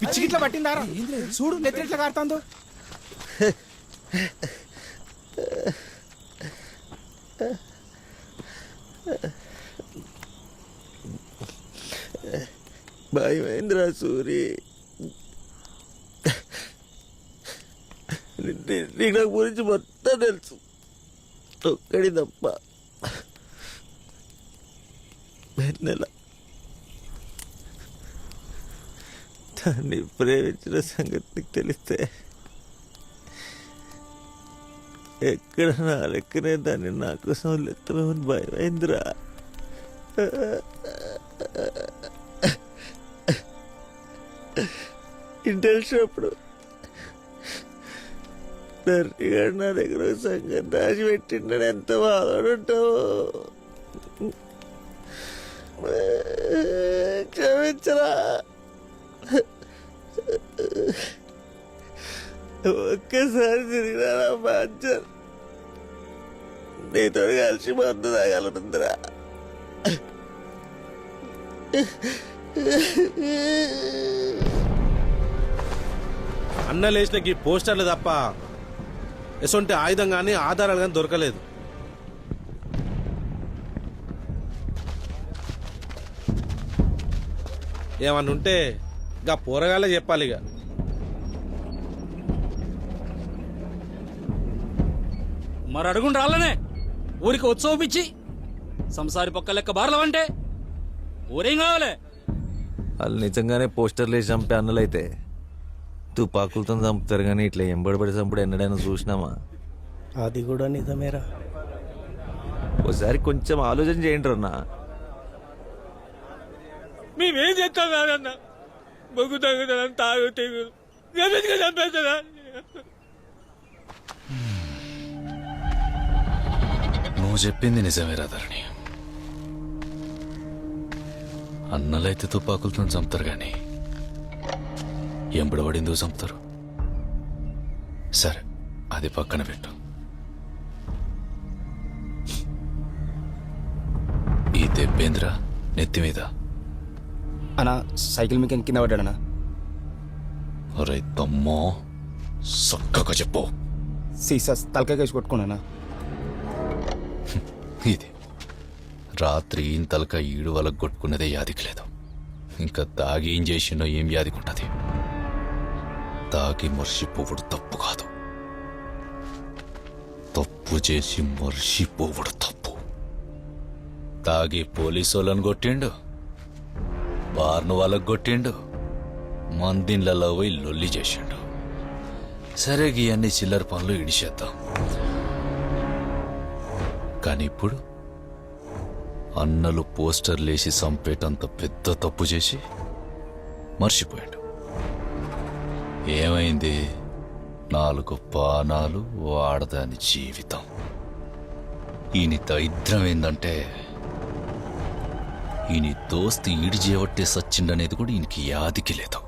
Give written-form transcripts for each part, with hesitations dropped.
పిచ్చి గిట్ల పట్టిందారా చూడు నెత్తిట్లా కారుతాందో. భయమేంద్ర సూరి, నీకు నా గురించి మొత్తం తెలుసు. ఒక్కడి తప్ప నెల దాన్ని ప్రేమించిన సంగతి నీకు తెలిస్తే ఎక్కడ నా లెక్కనే దాన్ని నా కోసం లెత్తమని భయమైందిరా. ఇంటర్షిప్పుడు దర్శిగాడు నా దగ్గర సంగతి దాచిపెట్టిండని ఎంత బాధపడుంటావు. క్షమించరా. ఒక్కసారి తిరిగినా బాధ్యత నీతో కలిసి మందు తాగలనుందిరా. అన్న లేచినకి పోస్టర్లు తప్ప ఎసొంటి ఆయుధం కానీ ఆధారాలు కానీ దొరకలేదు. ఏమన్నా ఉంటే గా పోరగాలే చెప్పాలి. ఇక మరి అడుగుండి రాళ్ళనే ఊరికి ఉత్సవపిచ్చి సంసారి పక్క లెక్క బారలవంటే ఊరేం కావాలి. వాళ్ళు నిజంగానే పోస్టర్లు వేసి చంపే అన్నలైతే తుపాకులతో చంపుతారు, కానీ ఇట్లా ఎంబడిపడి చంపుడు ఎన్నడైనా చూసినామా? అది కూడా నిజమేరా. ఒకసారి కొంచెం ఆలోచన చేయండి అన్న. మేమేం చేస్తాం కాదన్న, బొగ్గు తగ్గుతాం తాగు తెగులు చంపేస్తారా? నువ్వు చెప్పింది నిజమేరా ధరణి. అన్నలైతే తుపాకులతో చంపుతారు, కానీ ఎంబడబడి ఎందుకు చంపుతారు? సరే, అది పక్కన పెట్టు. ఈ దెబ్బేంద్ర నెత్తి మీద? అన్నా సైకిల్ మెకానిక్ కింద పడ్డాడనా. ఒరే తమ్మో, చక్కగా చెప్పు. సీసా తలకాయ కేసి కొట్టుకున్నానా. ఇది రాత్రి ఇంతలక ఈడు వాళ్ళకు కొట్టుకున్నదే యాదికి లేదు. ఇంకా తాగి ఏం చేసిండో ఏం యాదికుంటది. తాగి మర్చిపోవుడు తప్పు కాదు, తప్పు చేసి మర్చిపోవుడు తప్పు. తాగి పోలీసోళ్ళని కొట్టిండు, బార్ను వాళ్ళకు కొట్టిండు, మందిన్లలో పోయి లొల్లి చేసిండు. సరే అన్ని చిల్లర పనులు ఇడిచేద్దాం. కానీ ఇప్పుడు అన్నలు పోస్టర్లేసి చంపేటంత పెద్ద తప్పు చేసి మర్చిపోయాడు. ఏమైంది? 4 పానాలు, వాడదాని జీవితం. ఈయన దరిద్రం ఏందంటే ఈయన దోస్తు ఈడి చేయబట్టే సచ్చిండనేది కూడా ఈయనకి యాదికి లేదు.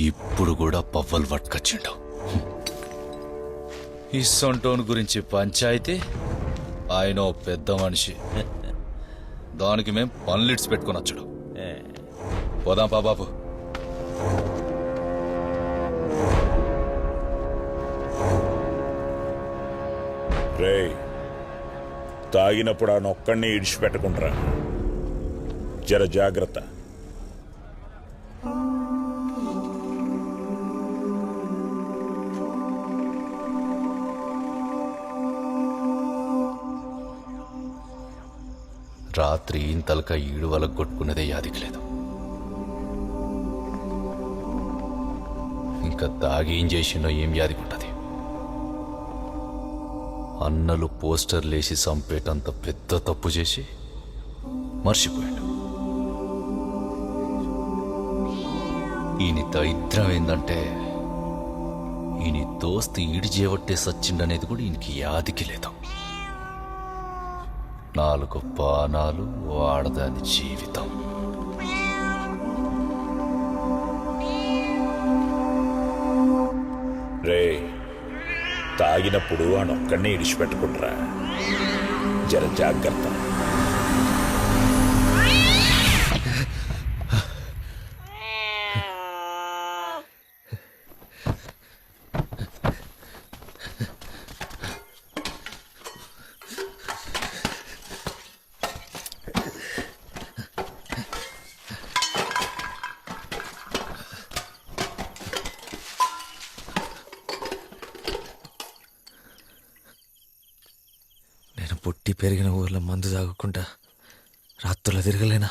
ఇప్పుడు కూడా పవ్వలు పట్టుకొచ్చిండు. ఈ సొంటోన్ గురించి పంచాయితీ, ఆయన పెద్ద మనిషి, దానికి మేం పనులిడ్స్ పెట్టుకుని వచ్చాడు. పోదాం పా బాబు. రే, తాగినప్పుడు ఆ నొక్కడిని ఇడిచిపెట్టకుండ్రా, జర జాగ్రత్త. రాత్రి ఇంతలక ఈడు వాళ్ళకు కొట్టుకున్నదే యాదికి లేదు. ఇంకా తాగి ఏం చేసిండో ఏం యాదికుంటది. అన్నలు పోస్టర్లేసి చంపేటంత పెద్ద తప్పు చేసి మర్చిపోయాడు. ఈయన దరిద్రం ఏందంటే ఈయన దోస్తు ఈడి చేయబట్టే సచ్చిండనేది కూడా ఈయనకి యాదికి లేదు. 4 పానాలు, వాడదాని జీవితం. రే, తాగినప్పుడు ఆడొక్కడినే ఇడిచిపెట్టుకుంటారా. జర జాగ్రత్త. నేను పుట్టి పెరిగిన ఊర్లో మందు తాగకుండా రాత్రులు తిరగలేనా?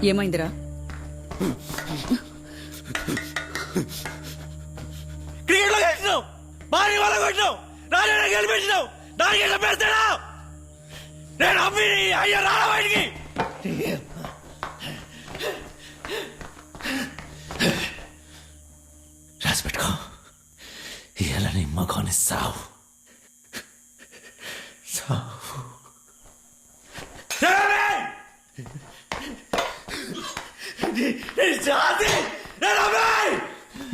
ఏమైందిరా? క్రికెట్ లో గెలిచినావు, భారీ వాళ్ళ కొట్టినావు, రాజా గెలిపించినావు, దానికి ఎట్లా పెడతాడా? నేను అమ్మి అయ్యో రాడా బయటికి. రాసి పెట్టుకో, ఇలా నీ మగాని సావు సావు.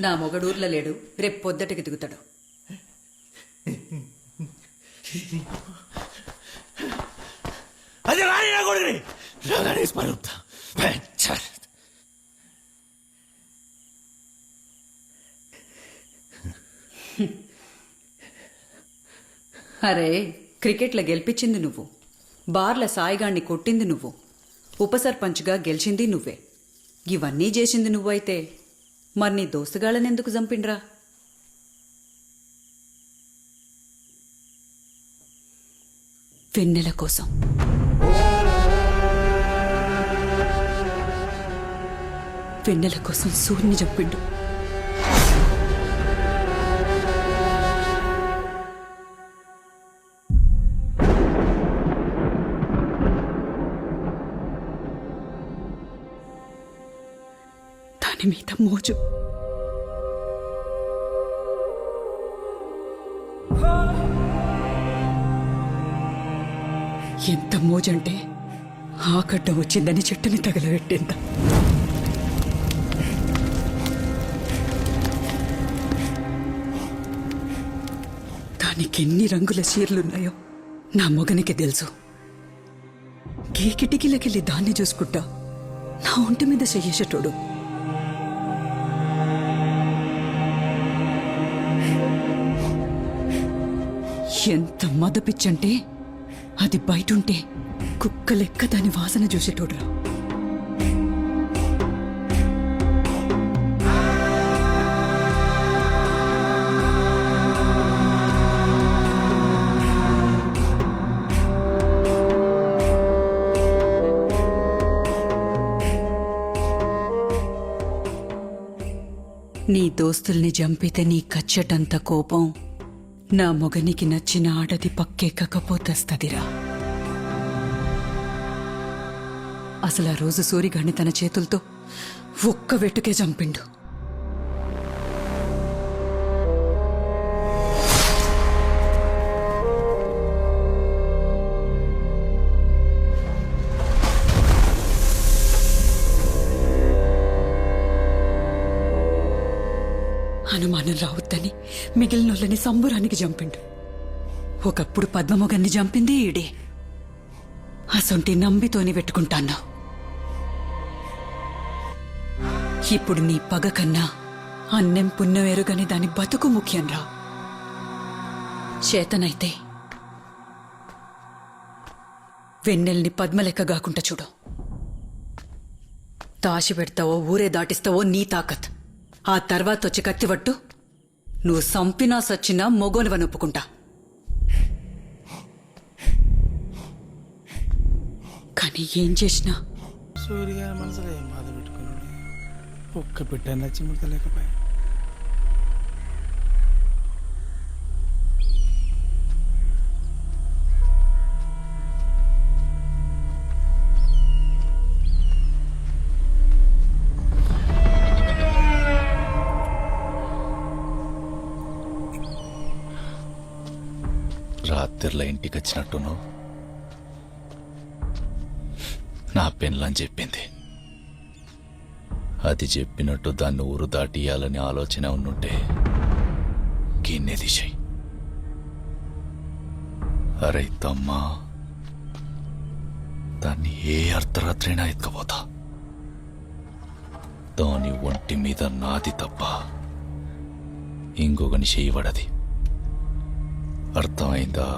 నా మొగడూర్లో లేడు, రేపు పొద్దటికి దిగుతాడు. అది రాని నా కొడుకుని రాగానే స్మరుతా. అరే, క్రికెట్లో గెలిపించింది నువ్వు, బార్ల సాయిగాణ్ణి కొట్టింది నువ్వు, ఉప సర్పంచ్గా గెలిచింది నువ్వే. ఇవన్నీ చేసింది నువ్వైతే మరి నీ దోస్తుగాళ్ళని ఎందుకు చంపిండ్రా? వెన్నెల కోసం. వెన్నెల కోసం సూర్యుని చంపిండు. దాని మీద మోజు. ఎంత మోజంటే ఆకడ్డ వచ్చిందని చెట్టుని తగలబెట్టేంత. దానికి ఎన్ని రంగుల చీరలున్నాయో నా మొగనికి తెలుసు. ఏ కిటికీలకెళ్ళి దాన్ని చూసుకుంటా నా ఒంటి మీద చెయ్యేసేటోడు. ఎంత మదపిచ్చంటే అది బయటుంటే కుక్క లెక్క దాని వాసన చూసేటోడ్రా. నీ దోస్తుల్ని చంపితే నీ కచ్చటంత కోపం నా మొగనికి నచ్చిన ఆడది పక్కెక్కకపోతస్తదిరా. అసలు ఆ రోజు సూరిగాడిని తన చేతులతో ఒక్క వెట్టుకే చంపిండు. అనుమానం రావద్దని మిగిలినోళ్ళని సంబురానికి చంపిండు. ఒకప్పుడు పద్మమొగన్ని చంపింది ఈడే. అసొంటి నంబితోని పెట్టుకుంటాన్నావు. ఇప్పుడు నీ పగ కన్నా అన్నం పుణ్యం ఎరుగని దాని బతుకు ముఖ్యం రా. చేతనైతే వెన్నెల్ని పద్మలెక్క గాకుండా చూడు. దాచి పెడతావో ఊరే దాటిస్తావో నీ తాకత్. ఆ తర్వాత వచ్చి కత్తివట్టు. నువ్వు సంపినా సచ్చినా మొగోనివని ఒప్పుకుంటా. కానీ ఏం చేసినా సూర్య మనసులో ఏం బాధ పెట్టుకున్నాడు. ఒక్క పెట్ట నచ్చి ముడతలేకపోయా. రాత్రిలో ఇంటికి వచ్చినట్టును నా పెన్లని చెప్పింది. అది చెప్పినట్టు దాన్ని ఊరు దాటియాలని ఆలోచన ఉండుంటే గిన్నె దిశాయి. అరే తమ్మా, దాన్ని ఏ అర్ధరాత్రైనా ఎత్తుకపోతా. దాని ఒంటి మీద నాది తప్ప ఇంకొకని చేయబడది. అర్థమైందా?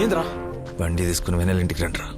ఏంద్రా బండి తీసుకుని వెనల్ ఇంటికి రండిరా.